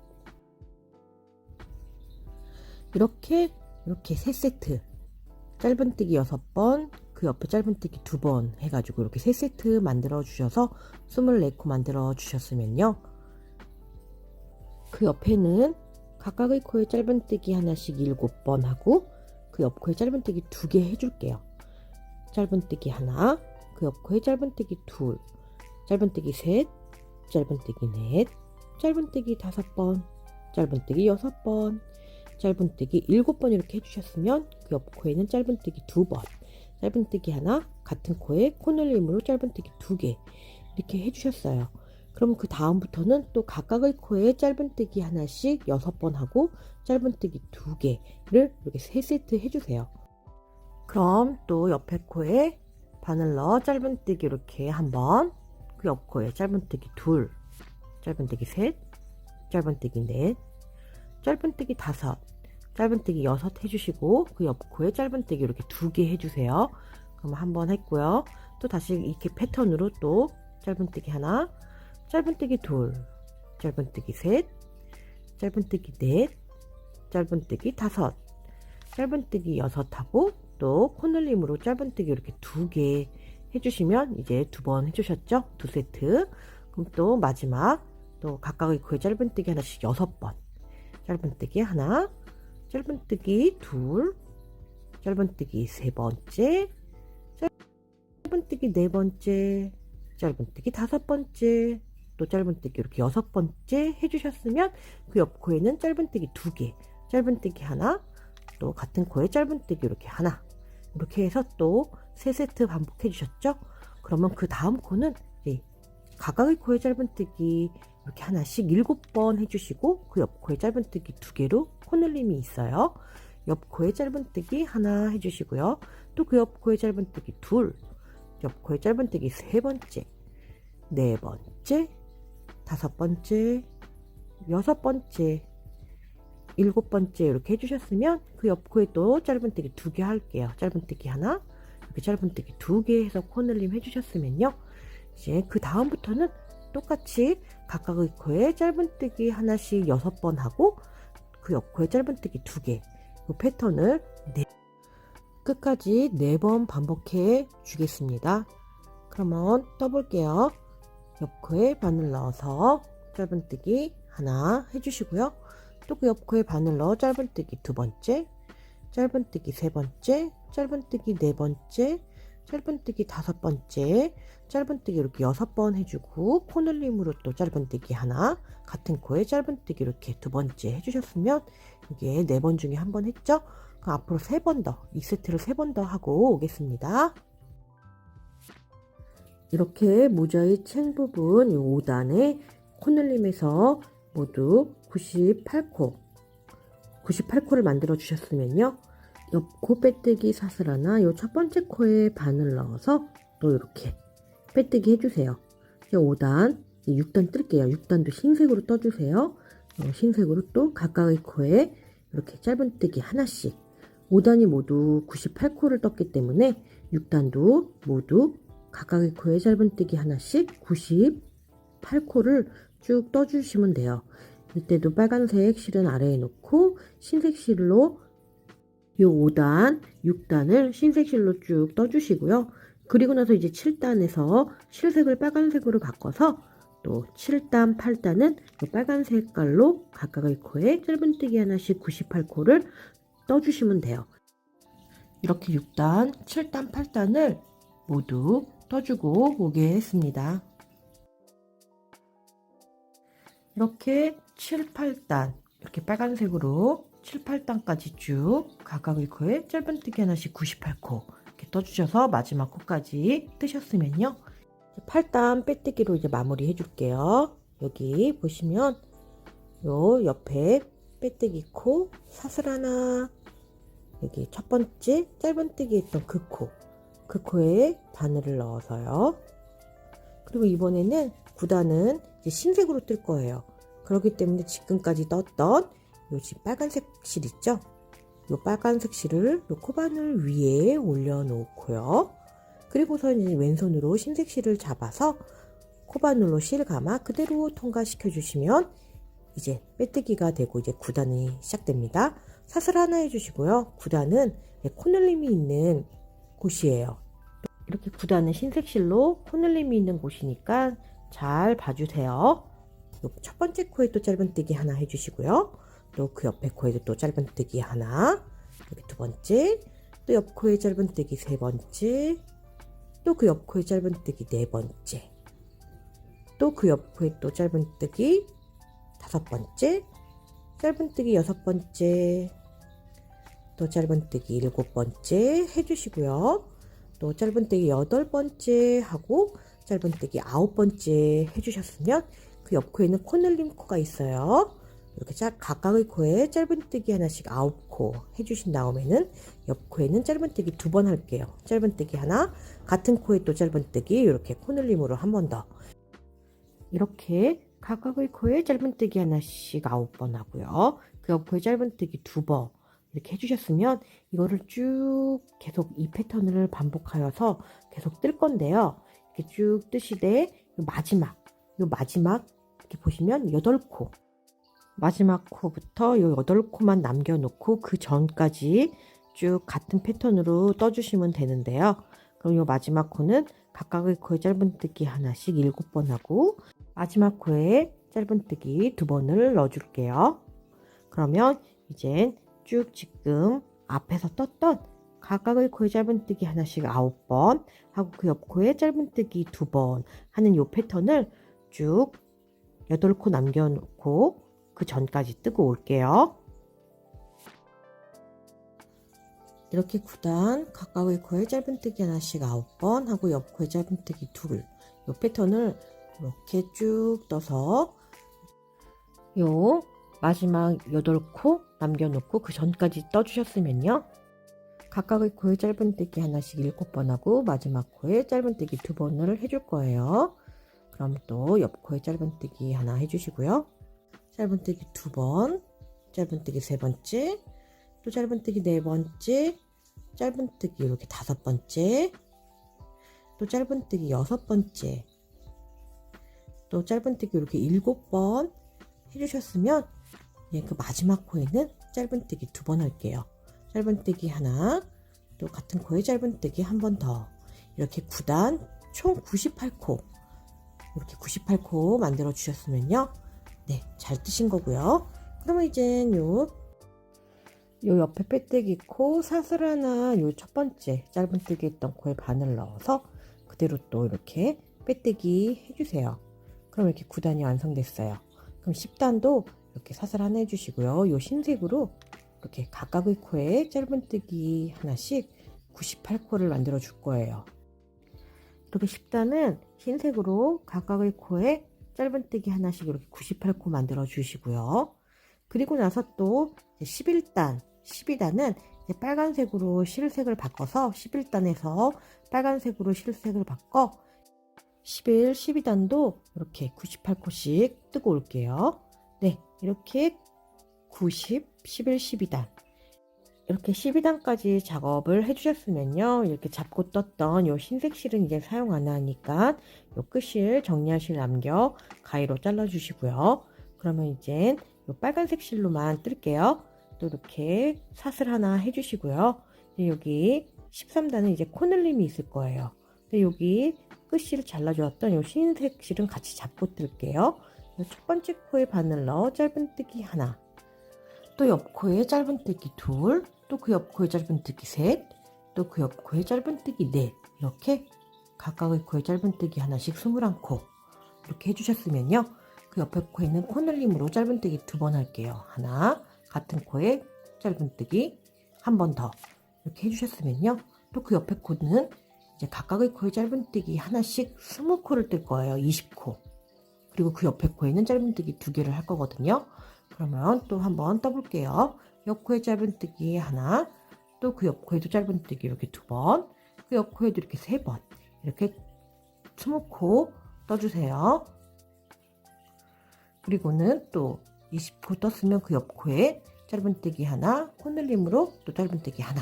이렇게 3세트 짧은뜨기 6번, 그 옆에 짧은뜨기 2번 해가지고 이렇게 3세트 만들어 주셔서 24코 만들어 주셨으면요. 그 옆에는 각각의 코에 짧은뜨기 하나씩 7번 하고 그 옆 코에 짧은뜨기 2개 해줄게요. 짧은뜨기 하나, 그 옆 코에 짧은뜨기 2, 짧은뜨기 3, 짧은뜨기 4, 짧은뜨기 5번, 짧은뜨기 6번, 짧은뜨기 7번 이렇게 해주셨으면 그 옆 코에는 짧은뜨기 2번, 짧은뜨기 하나, 같은 코에 코늘림으로 짧은뜨기 2개 이렇게 해주셨어요. 그럼 그 다음부터는 또 각각의 코에 짧은뜨기 하나씩 6번 하고 짧은뜨기 2개를 이렇게 3세트 해주세요. 그럼 또 옆에 코에 바늘 넣어 짧은뜨기 이렇게 한번, 그 옆 코에 짧은뜨기 2, 짧은뜨기 3, 짧은뜨기 4, 짧은뜨기 5, 짧은뜨기 6 해주시고 그 옆 코에 짧은뜨기 이렇게 2개 해주세요. 그럼 한번 했고요. 또 다시 이렇게 패턴으로 또 짧은뜨기 하나, 짧은뜨기 2, 짧은뜨기 3, 짧은뜨기 4, 짧은뜨기 5, 짧은뜨기 6 하고 또 코늘림으로 짧은뜨기 이렇게 2개 해주시면 이제 2번 해주셨죠? 2세트. 그럼 또 마지막 또 각각의 코에 짧은뜨기 하나씩 6번, 짧은뜨기 하나, 짧은뜨기 2, 짧은뜨기 3번째, 짧은뜨기 4번째, 짧은뜨기 5번째, 또 짧은뜨기 이렇게 6번째 해주셨으면 그 옆 코에는 짧은뜨기 2개, 짧은뜨기 하나, 또 같은 코에 짧은뜨기 이렇게 하나, 이렇게 해서 또 3세트 반복해 주셨죠? 그러면 그 다음 코는 각각의 코에 짧은뜨기 이렇게 하나씩 7번 해주시고 그 옆 코에 짧은뜨기 2개로 코늘림이 있어요. 옆 코에 짧은뜨기 하나 해주시고요. 또 그 옆 코에 짧은뜨기 2, 옆 코에 짧은뜨기 3번째, 4번째, 5번째, 6번째, 7번째 이렇게 해주셨으면 그 옆 코에 또 짧은뜨기 2개 할게요. 짧은뜨기 하나, 이렇게 짧은뜨기 2개 해서 코늘림 해주셨으면요. 이제 그 다음부터는 똑같이 각각의 코에 짧은뜨기 하나씩 6번 하고 그 옆 코에 짧은뜨기 2개 이 패턴을 끝까지 4번 반복해 주겠습니다. 그러면 떠볼게요. 옆 코에 바늘 넣어서 짧은뜨기 하나 해주시고요. 또 그 옆 코에 바늘 넣어 짧은뜨기 2번째, 짧은뜨기 3번째, 짧은뜨기 4번째, 짧은뜨기 5번째, 짧은뜨기 이렇게 6번 해주고 코늘림으로 또 짧은뜨기 하나, 같은 코에 짧은뜨기 이렇게 2번째 해주셨으면 이게 4번 중에 한 번 했죠? 그럼 앞으로 3번 더, 2세트를 3번 더 하고 오겠습니다. 이렇게 모자의 챙 부분 5단에 코늘림에서 모두 98코를 만들어 주셨으면요. 옆 코 빼뜨기 사슬 하나, 요 첫 번째 코에 바늘 넣어서 또 이렇게 빼뜨기 해주세요. 이제 5단, 6단 뜰게요. 6단도 흰색으로 떠주세요. 흰색으로 또 각각의 코에 이렇게 짧은뜨기 하나씩. 5단이 모두 98코를 떴기 때문에 6단도 모두 각각의 코에 짧은뜨기 하나씩 98코를 쭉 떠주시면 돼요. 이때도 빨간색 실은 아래에 놓고 흰색 실로 요 5단, 6단을 흰색 실로 쭉 떠주시고요. 그리고 나서 이제 7단에서 실색을 빨간색으로 바꿔서 또 7단, 8단은 빨간 색깔로 각각의 코에 짧은뜨기 하나씩 98코를 떠주시면 돼요. 이렇게 6단, 7단, 8단을 모두 떠주고 오겠습니다. 이렇게 7, 8단 이렇게 빨간색으로 7, 8단까지 쭉 각각의 코에 짧은뜨기 하나씩 98코 이렇게 떠주셔서 마지막 코까지 뜨셨으면요. 8단 빼뜨기로 이제 마무리 해줄게요. 여기 보시면 요 옆에 빼뜨기 코 사슬 하나, 여기 첫 번째 짧은뜨기 했던 그 코에 바늘을 넣어서요. 그리고 이번에는 9단은 이제 흰색으로 뜰 거예요. 그렇기 때문에 지금까지 떴던 요 지금 빨간색 실 있죠? 요 빨간색 실을 요 코바늘 위에 올려 놓고요. 그리고서 이제 왼손으로 흰색 실을 잡아서 코바늘로 실 감아 그대로 통과시켜 주시면 이제 빼뜨기가 되고 이제 9단이 시작됩니다. 사슬 하나 해주시고요. 9단은 코늘림이 있는 곳이에요. 이렇게 9단은 흰색 실로 코늘림이 있는 곳이니까 잘 봐주세요. 첫 번째 코에 또 짧은뜨기 하나 해주시고요. 또 그 옆에 코에도 또 짧은뜨기 하나, 여기 두 번째, 또 옆 코에 짧은뜨기 세 번째, 또 그 옆 코에 짧은뜨기 네 번째, 또 그 옆 코에 또 짧은뜨기 다섯 번째, 짧은뜨기 여섯 번째, 또 짧은뜨기 일곱 번째 해주시고요. 또 짧은뜨기 여덟 번째 하고 짧은뜨기 아홉 번째 해주셨으면 그 옆 코에는 코늘림 코가 있어요. 이렇게 각각의 코에 짧은뜨기 하나씩 9코 해주신 다음에는 옆 코에는 짧은뜨기 두 번 할게요. 짧은뜨기 하나, 같은 코에 또 짧은뜨기 이렇게 코늘림으로 한 번 더. 이렇게 각각의 코에 짧은뜨기 하나씩 9번 하고요. 그 옆 코에 짧은뜨기 두 번 이렇게 해주셨으면 이거를 쭉 계속 이 패턴을 반복하여서 계속 뜰 건데요. 이렇게 쭉 뜨시되 요 마지막 이렇게 보시면 8코 마지막 코부터 요 8코만 남겨놓고 그 전까지 쭉 같은 패턴으로 떠주시면 되는데요. 그럼 요 마지막 코는 각각의 코에 짧은뜨기 하나씩 7번 하고 마지막 코에 짧은뜨기 2번을 넣어줄게요. 그러면 이젠 쭉 지금 앞에서 떴던 각각의 코에 짧은뜨기 하나씩 9번 하고 그 옆 코에 짧은뜨기 2번 하는 요 패턴을 쭉 8코 남겨놓고 그 전까지 뜨고 올게요. 이렇게 9단 각각의 코에 짧은뜨기 하나씩 9번 하고 옆 코에 짧은뜨기 2, 요 패턴을 이렇게 쭉 떠서 요 마지막 8코 남겨놓고 그 전까지 떠주셨으면요. 각각의 코에 짧은뜨기 하나씩 7번 하고 마지막 코에 짧은뜨기 2번을 해줄 거예요. 그럼 또 옆 코에 짧은뜨기 하나 해주시고요. 짧은뜨기 2번, 짧은뜨기 3번째, 또 짧은뜨기 4번째, 짧은뜨기 이렇게 5번째, 또 짧은뜨기 6번째, 또 짧은뜨기 이렇게 7번 해주셨으면 그 마지막 코에는 짧은뜨기 2번 할게요. 짧은뜨기 하나, 또 같은 코에 짧은뜨기 한 번 더. 이렇게 9단 총 98코 이렇게 98코 만들어 주셨으면요. 네, 잘 뜨신 거고요. 그러면 이젠 요 옆에 빼뜨기 코 사슬 하나 요 첫 번째 짧은뜨기 했던 코에 바늘 넣어서 그대로 또 이렇게 빼뜨기 해주세요. 그럼 이렇게 9단이 완성됐어요. 그럼 10단도 이렇게 사슬 하나 해주시고요. 요 흰색으로 이렇게 각각의 코에 짧은뜨기 하나씩 98코를 만들어 줄 거예요. 이렇게 10단은 흰색으로 각각의 코에 짧은뜨기 하나씩 이렇게 98코 만들어 주시고요. 그리고 나서 또 11단, 12단은 빨간색으로 실색을 바꿔서 11단에서 빨간색으로 실색을 바꿔 11, 12단도 이렇게 98코씩 뜨고 올게요. 네, 이렇게 90, 11, 12단 이렇게 12단까지 작업을 해주셨으면요. 이렇게 잡고 떴던 요 흰색 실은 이제 사용 안 하니까 요 끝실 정리할 실 남겨 가위로 잘라 주시고요. 그러면 이제 요 빨간색 실로만 뜰게요. 또 이렇게 사슬 하나 해주시고요. 여기 13단은 이제 코늘림이 있을 거예요. 근데 여기 끝실을 잘라주었던 요 흰색 실은 같이 잡고 뜰게요. 첫 번째 코에 바늘로 짧은뜨기 하나, 또 옆코에 짧은뜨기 둘, 또 그 옆코에 짧은뜨기 셋, 또 그 옆코에 짧은뜨기 넷, 이렇게 각각의 코에 짧은뜨기 하나씩 21코 이렇게 해주셨으면요, 그 옆에 코에 있는 코늘림으로 짧은뜨기 2번 할게요. 하나, 같은 코에 짧은뜨기 한 번 더 이렇게 해주셨으면요, 또 그 옆에 코는 이제 각각의 코에 짧은뜨기 하나씩 20코를 뜰 거예요. 20코. 그리고 그 옆에 코에는 짧은뜨기 2개를 할 거거든요. 그러면 또 한번 떠볼게요. 옆코에 짧은뜨기 하나, 또 그 옆코에도 짧은뜨기 이렇게 2번, 그 옆코에도 이렇게 3번, 이렇게 20코 떠주세요. 그리고는 또 20코 떴으면 그 옆코에 짧은뜨기 하나, 코늘림으로 또 짧은뜨기 하나,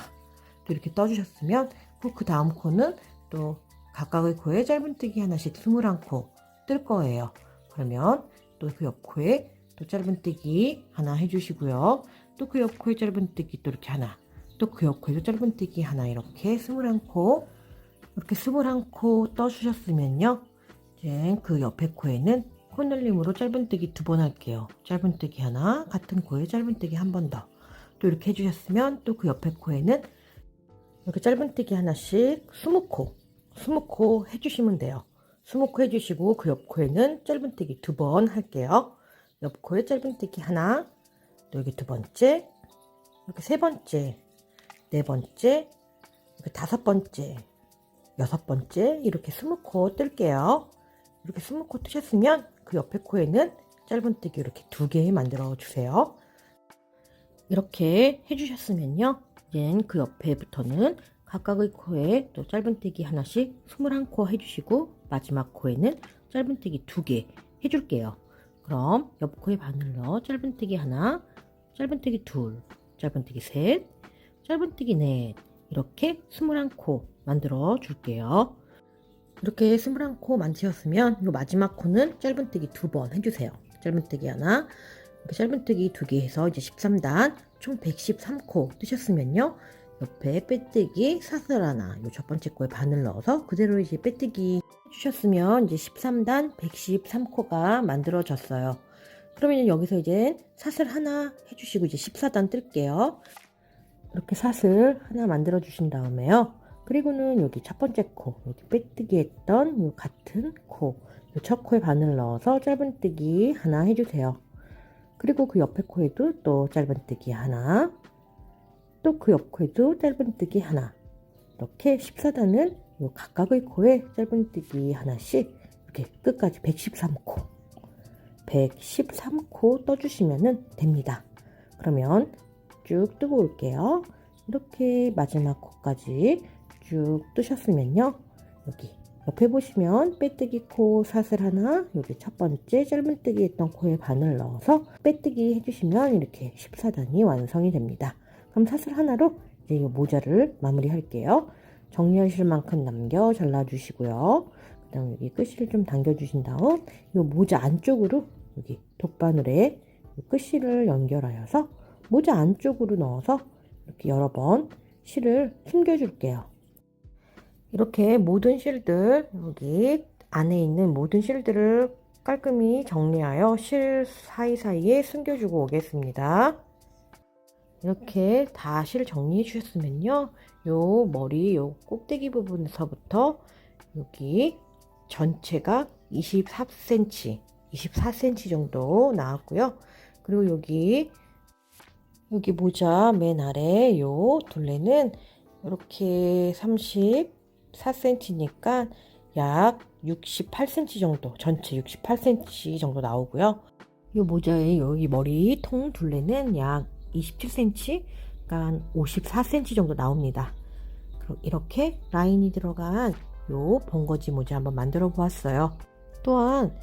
또 이렇게 떠주셨으면 그 다음 코는 또 각각의 코에 짧은뜨기 하나씩 21코 뜰 거예요. 그러면 또 그 옆코에 또 짧은뜨기 하나 해주시고요. 또 그 옆코에 짧은뜨기 또 이렇게 하나, 또 그 옆코에도 짧은뜨기 하나, 이렇게 21코, 이렇게 21코 떠주셨으면요, 이제 그 옆에 코에는 코늘림으로 짧은뜨기 2번 할게요. 짧은뜨기 하나, 같은 코에 짧은뜨기 한 번 더, 또 이렇게 해주셨으면 또 그 옆에 코에는 이렇게 짧은뜨기 하나씩 20코 해주시면 돼요. 20코 해주시고 그 옆코에는 짧은뜨기 2번 할게요. 옆코에 짧은뜨기 하나, 또 여기 2번째, 이렇게 3번째, 4번째, 이렇게 5번째, 6번째, 이렇게 20코 뜰게요. 이렇게 20코 뜨셨으면 그 옆에 코에는 짧은뜨기 이렇게 2개 만들어 주세요. 이렇게 해주셨으면요, 이제 그 옆에부터는 각각의 코에 또 짧은뜨기 하나씩 21코 해주시고 마지막 코에는 짧은뜨기 2개 해줄게요. 그럼 옆코에 바늘로 짧은뜨기 하나, 짧은뜨기 둘, 짧은뜨기 셋, 짧은뜨기 넷, 이렇게 21코 만들어 줄게요. 이렇게 21코 만드셨으면 이 마지막 코는 짧은뜨기 2번 해주세요. 짧은뜨기 하나, 이렇게 짧은뜨기 2개 해서 이제 13단 총 113코 뜨셨으면요, 옆에 빼뜨기 사슬 하나, 이 첫 번째 코에 바늘 넣어서 그대로 이제 빼뜨기 해주셨으면 이제 13단 113코가 만들어졌어요. 그러면 여기서 이제 사슬 하나 해주시고 이제 14단 뜰게요. 이렇게 사슬 하나 만들어 주신 다음에요, 그리고는 여기 첫 번째 코, 여기 빼뜨기 했던 이 같은 코, 이 첫 코에 바늘 넣어서 짧은뜨기 하나 해주세요. 그리고 그 옆에 코에도 또 짧은뜨기 하나, 또 그 옆 코에도 짧은뜨기 하나, 이렇게 14단을 요 각각의 코에 짧은뜨기 하나씩 이렇게 끝까지 113코 떠주시면 됩니다. 그러면 쭉 뜨고 올게요. 이렇게 마지막 코까지 쭉 뜨셨으면요, 여기 옆에 보시면 빼뜨기 코 사슬 하나, 여기 첫 번째 짧은뜨기 했던 코에 바늘 넣어서 빼뜨기 해주시면 이렇게 14단이 완성이 됩니다. 그럼 사슬 하나로 이제 이 모자를 마무리 할게요. 정리하실 만큼 남겨 잘라주시고요. 그 다음 여기 끝실을 좀 당겨주신 다음 이 모자 안쪽으로 여기 돗바늘에 끝실을 연결하여서 모자 안쪽으로 넣어서 이렇게 여러 번 실을 숨겨줄게요. 이렇게 모든 실들, 여기 안에 있는 모든 실들을 깔끔히 정리하여 실 사이사이에 숨겨주고 오겠습니다. 이렇게 다 실 정리해 주셨으면요, 요 머리 요 꼭대기 부분에서부터 여기 전체가 24cm 정도 나왔고요. 그리고 여기 모자 맨 아래 요 둘레는 이렇게 34cm니까 약 68cm 정도, 전체 68cm 정도 나오고요. 이 모자의 여기 머리 통 둘레는 약 27cm, 그러니까 54cm 정도 나옵니다. 이렇게 라인이 들어간 요 번거지 모자 한번 만들어 보았어요. 또한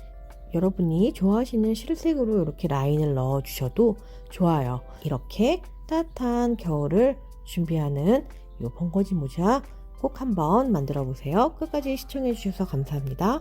여러분이 좋아하시는 실색으로 이렇게 라인을 넣어 주셔도 좋아요. 이렇게 따뜻한 겨울을 준비하는 요 번거지 모자 꼭 한번 만들어 보세요. 끝까지 시청해 주셔서 감사합니다.